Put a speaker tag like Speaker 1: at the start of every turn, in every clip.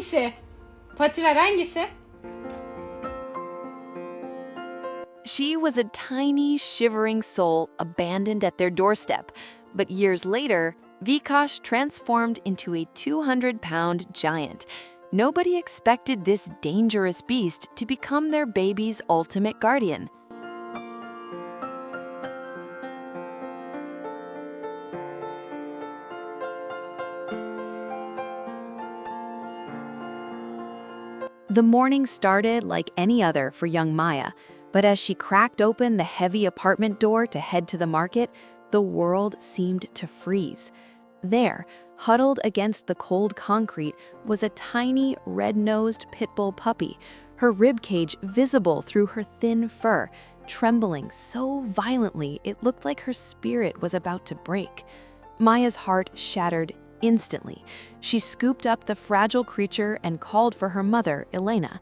Speaker 1: hangisi? Patiler hangisi?
Speaker 2: She was a tiny, shivering soul abandoned at their doorstep, but years later, Vikosh transformed into a 200-pound giant. Nobody expected this dangerous beast to become their baby's ultimate guardian. The morning started like any other for young Maya, but as she cracked open the heavy apartment door to head to the market, the world seemed to freeze. There, huddled against the cold concrete, was a tiny, red-nosed Pitbull puppy, her ribcage visible through her thin fur, trembling so violently it looked like her spirit was about to break. Maya's heart shattered instantly. She scooped up the fragile creature and called for her mother, Elena.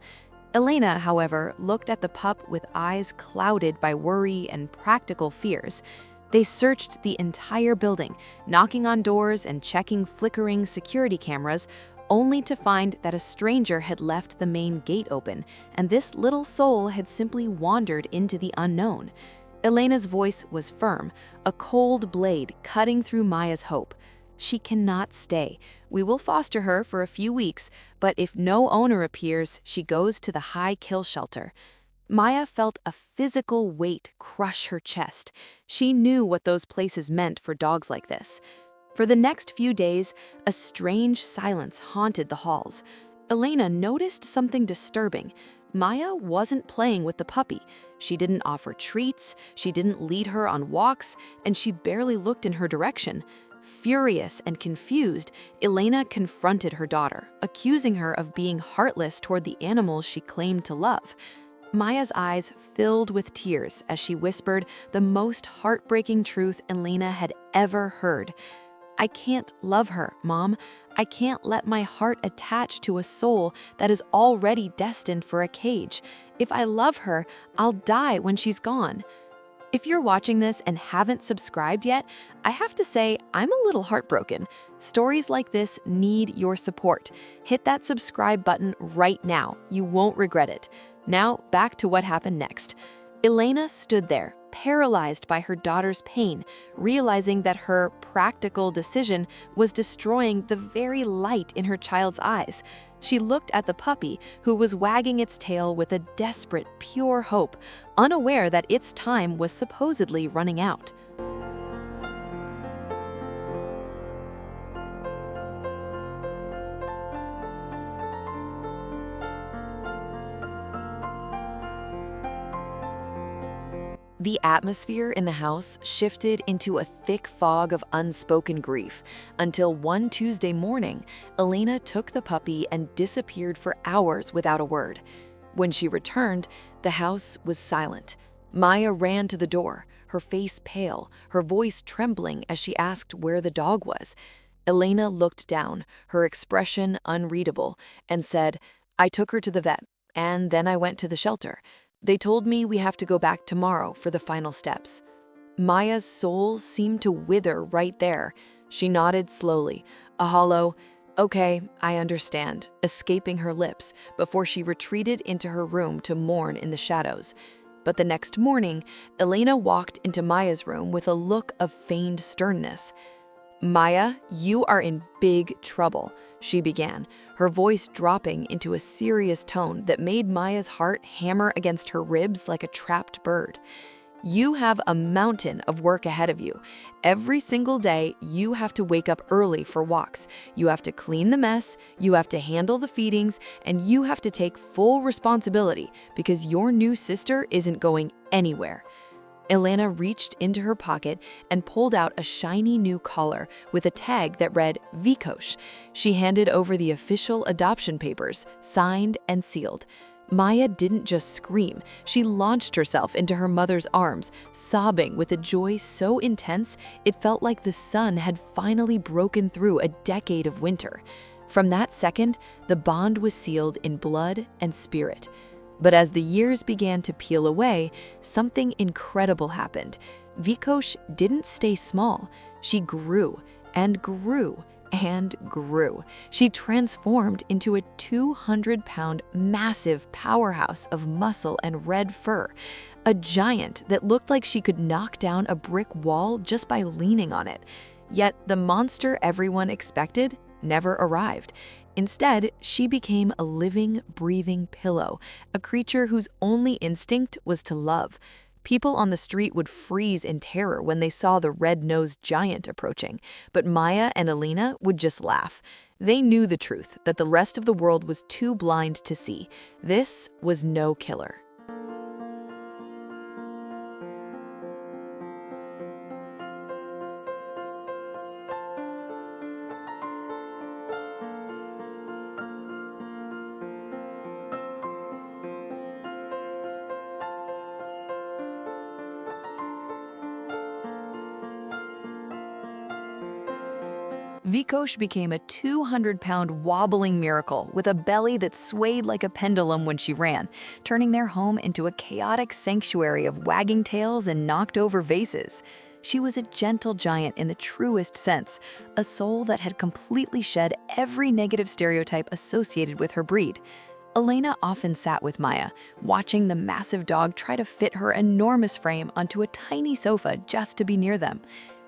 Speaker 2: Elena, however, looked at the pup with eyes clouded by worry and practical fears. They searched the entire building, knocking on doors and checking flickering security cameras, only to find that a stranger had left the main gate open, and this little soul had simply wandered into the unknown. Elena's voice was firm, a cold blade cutting through Maya's hope. She cannot stay. We will foster her for a few weeks, but if no owner appears, she goes to the high kill shelter. Maya felt a physical weight crush her chest. She knew what those places meant for dogs like this. For the next few days, a strange silence haunted the halls. Elena noticed something disturbing. Maya wasn't playing with the puppy. She didn't offer treats, she didn't lead her on walks, and she barely looked in her direction. Furious and confused, Elena confronted her daughter, accusing her of being heartless toward the animals she claimed to love. Maya's eyes filled with tears as she whispered the most heartbreaking truth Elena had ever heard. "I can't love her, Mom. I can't let my heart attach to a soul that is already destined for a cage. If I love her, I'll die when she's gone." If you're watching this and haven't subscribed yet, I have to say I'm a little heartbroken. Stories like this need your support. Hit that subscribe button right now. You won't regret it. Now, back to what happened next. Elena stood there, paralyzed by her daughter's pain, realizing that her practical decision was destroying the very light in her child's eyes. She looked at the puppy, who was wagging its tail with a desperate, pure hope, unaware that its time was supposedly running out. The atmosphere in the house shifted into a thick fog of unspoken grief until one Tuesday morning, Elena took the puppy and disappeared for hours without a word. When she returned, the house was silent. Maya ran to the door, her face pale, her voice trembling as she asked where the dog was. Elena looked down, her expression unreadable, and said, "I took her to the vet, and then I went to the shelter. They told me we have to go back tomorrow for the final steps." Maya's soul seemed to wither right there. She nodded slowly, a hollow, "Okay, I understand," escaping her lips before she retreated into her room to mourn in the shadows. But the next morning, Elena walked into Maya's room with a look of feigned sternness. "Maya, you are in big trouble," she began, her voice dropping into a serious tone that made Maya's heart hammer against her ribs like a trapped bird. "You have a mountain of work ahead of you. Every single day, you have to wake up early for walks. You have to clean the mess, you have to handle the feedings, and you have to take full responsibility because your new sister isn't going anywhere." Elena reached into her pocket and pulled out a shiny new collar with a tag that read Vikosh. She handed over the official adoption papers, signed and sealed. Maya didn't just scream, she launched herself into her mother's arms, sobbing with a joy so intense it felt like the sun had finally broken through a decade of winter. From that second, the bond was sealed in blood and spirit. But as the years began to peel away, something incredible happened. Vikosh didn't stay small. She grew and grew and grew. She transformed into a 200-pound massive powerhouse of muscle and red fur, a giant that looked like she could knock down a brick wall just by leaning on it. Yet the monster everyone expected never arrived. Instead, she became a living, breathing pillow, a creature whose only instinct was to love. People on the street would freeze in terror when they saw the red-nosed giant approaching, but Maya and Alina would just laugh. They knew the truth, that the rest of the world was too blind to see. This was no killer. Vikosh became a 200-pound wobbling miracle with a belly that swayed like a pendulum when she ran, turning their home into a chaotic sanctuary of wagging tails and knocked-over vases. She was a gentle giant in the truest sense, a soul that had completely shed every negative stereotype associated with her breed. Elena often sat with Maya, watching the massive dog try to fit her enormous frame onto a tiny sofa just to be near them.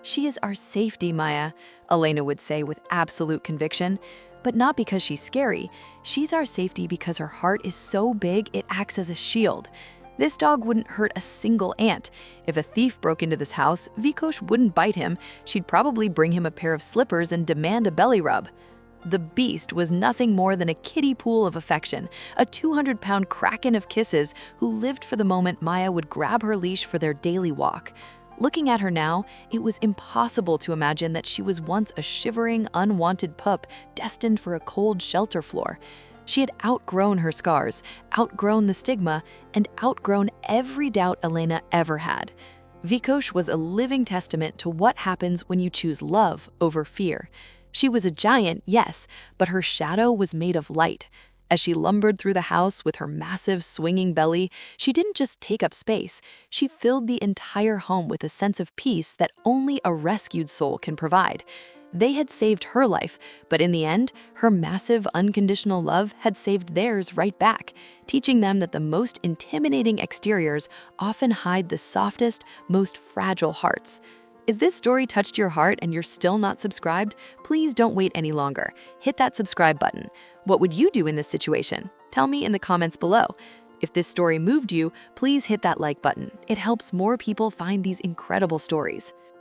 Speaker 2: "She is our safety, Maya," Elena would say with absolute conviction. But not because she's scary. She's our safety because her heart is so big it acts as a shield. This dog wouldn't hurt a single ant. If a thief broke into this house, Vikosh wouldn't bite him. She'd probably bring him a pair of slippers and demand a belly rub. The beast was nothing more than a kiddie pool of affection, a 200-pound kraken of kisses who lived for the moment Maya would grab her leash for their daily walk. Looking at her now, it was impossible to imagine that she was once a shivering, unwanted pup destined for a cold shelter floor. She had outgrown her scars, outgrown the stigma, and outgrown every doubt Elena ever had. Vikosh was a living testament to what happens when you choose love over fear. She was a giant, yes, but her shadow was made of light. As she lumbered through the house with her massive, swinging belly, she didn't just take up space, she filled the entire home with a sense of peace that only a rescued soul can provide. They had saved her life, but in the end, her massive, unconditional love had saved theirs right back, teaching them that the most intimidating exteriors often hide the softest, most fragile hearts. Is this story touched your heart and you're still not subscribed? Please don't wait any longer. Hit that subscribe button. What would you do in this situation? Tell me in the comments below. If this story moved you, please hit that like button. It helps more people find these incredible stories.